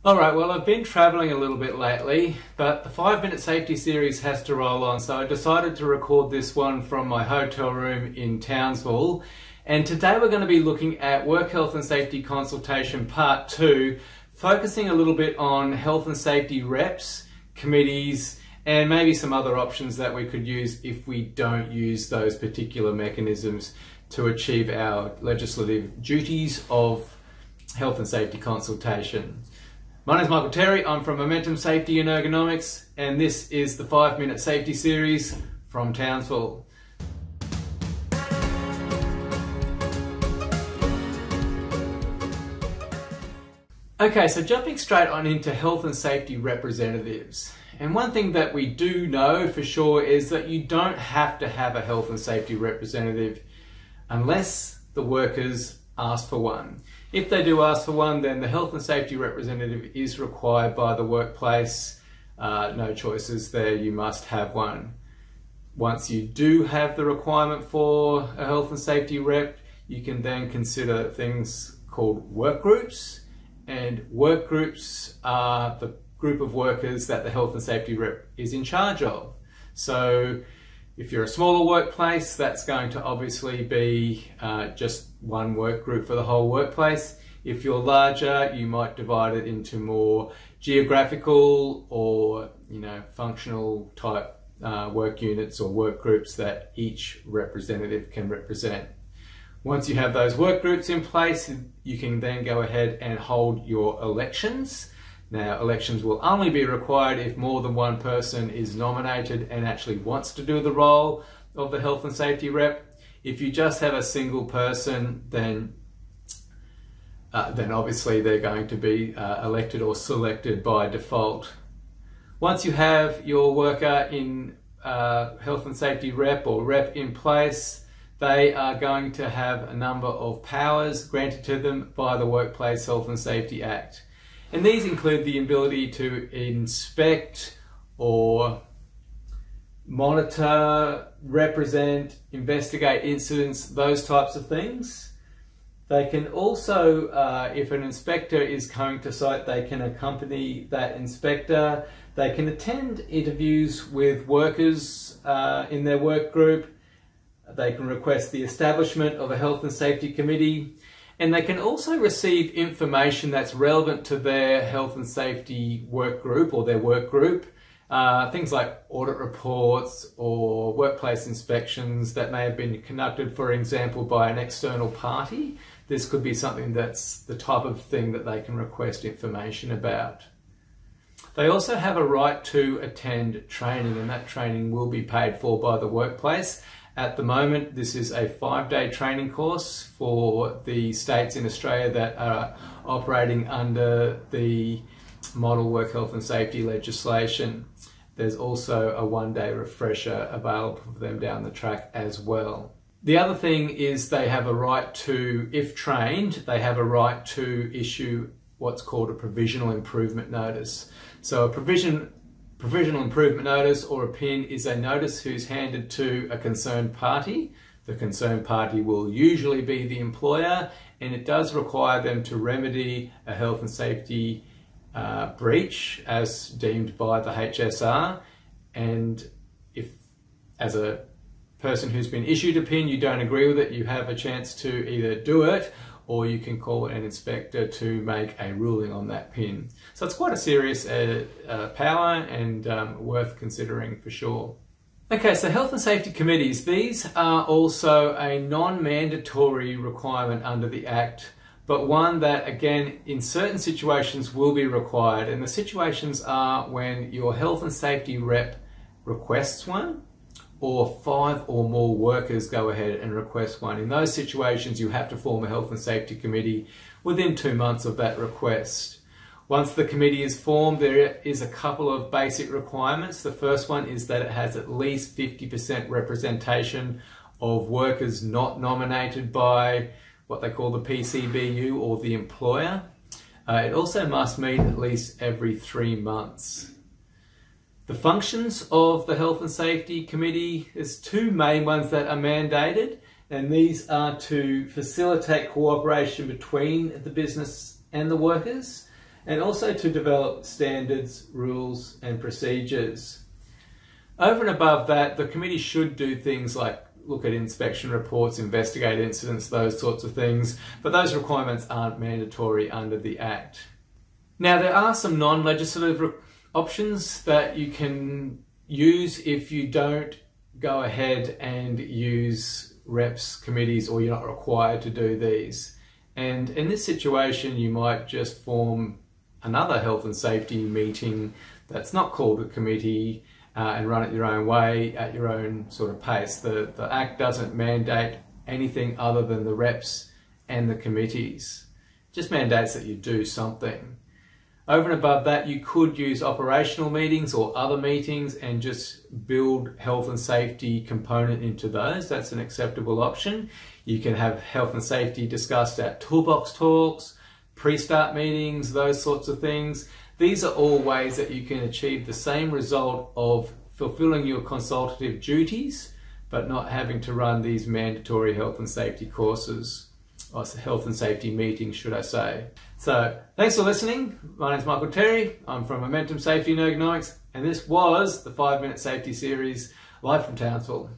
Alright, well I've been travelling a little bit lately, but the 5-minute safety series has to roll on, so I decided to record this one from my hotel room in Townsville. And today we're going to be looking at Work Health and Safety Consultation Part 2, focusing a little bit on health and safety reps, committees, and maybe some other options that we could use if we don't use those particular mechanisms to achieve our legislative duties of health and safety consultation. My name is Michael Terry, I'm from Momentum Safety and Ergonomics, and this is the 5-minute safety series from Townsville. Okay, so jumping straight on into health and safety representatives. And one thing that we do know for sure is that you don't have to have a health and safety representative unless the workers ask for one. If they do ask for one, then the health and safety representative is required by the workplace. No choices there, you must have one. Once you do have the requirement for a health and safety rep, you can then consider things called work groups. And work groups are the group of workers that the health and safety rep is in charge of. So if you're a smaller workplace, that's going to obviously be just one work group for the whole workplace. If you're larger, you might divide it into more geographical or functional type work units or work groups that each representative can represent. Once you have those work groups in place, you can then go ahead and hold your elections. Now, elections will only be required if more than one person is nominated and actually wants to do the role of the health and safety rep. If you just have a single person, then obviously they're going to be elected or selected by default. Once you have your worker in health and safety rep or rep in place, they are going to have a number of powers granted to them by the Workplace Health and Safety Act. And these include the ability to inspect or monitor, represent, investigate incidents, those types of things. They can also, if an inspector is coming to site, they can accompany that inspector. They can attend interviews with workers in their work group. They can request the establishment of a health and safety committee. And they can also receive information that's relevant to their health and safety work group or their work group. Things like audit reports or workplace inspections that may have been conducted, for example, by an external party. This could be something that's the type of thing that they can request information about. They also have a right to attend training, and that training will be paid for by the workplace. At the moment, this is a 5-day training course for the states in Australia that are operating under the model work health and safety legislation. There's also a 1-day refresher available for them down the track as well. The other thing is they have a right to, if trained, they have a right to issue what's called a provisional improvement notice. So a provisional improvement notice, or a PIN, is a notice who's handed to a concerned party. The concerned party will usually be the employer, and it does require them to remedy a health and safety breach as deemed by the HSR. And if, as a person who's been issued a PIN, you don't agree with it, you have a chance to either do it or you can call an inspector to make a ruling on that PIN. So it's quite a serious power and worth considering for sure. Okay, so health and safety committees. These are also a non-mandatory requirement under the Act, but one that, again, in certain situations will be required. And the situations are when your health and safety rep requests one, or 5 or more workers go ahead and request one. In those situations, you have to form a health and safety committee within 2 months of that request. Once the committee is formed, there is a couple of basic requirements. The first one is that it has at least 50% representation of workers not nominated by what they call the PCBU or the employer. It also must meet at least every 3 months. The functions of the Health and Safety Committee, there's 2 main ones that are mandated, and these are to facilitate cooperation between the business and the workers, and also to develop standards, rules and procedures. Over and above that, the committee should do things like look at inspection reports, investigate incidents, those sorts of things, but those requirements aren't mandatory under the Act. Now, there are some non-legislative options that you can use if you don't go ahead and use reps committees, or you're not required to do these. And in this situation, you might just form another health and safety meeting that's not called a committee and run it your own way at your own sort of pace. The Act doesn't mandate anything other than the reps and the committees. It just mandates that you do something. Over and above that, you could use operational meetings or other meetings and just build health and safety component into those. That's an acceptable option. You can have health and safety discussed at toolbox talks, pre-start meetings, those sorts of things. These are all ways that you can achieve the same result of fulfilling your consultative duties, but not having to run these mandatory health and safety courses. Or health and safety meetings, should I say. So, thanks for listening. My name's Michael Terry. I'm from Momentum Safety and Ergonomics, and this was the 5-Minute Safety Series, live from Townsville.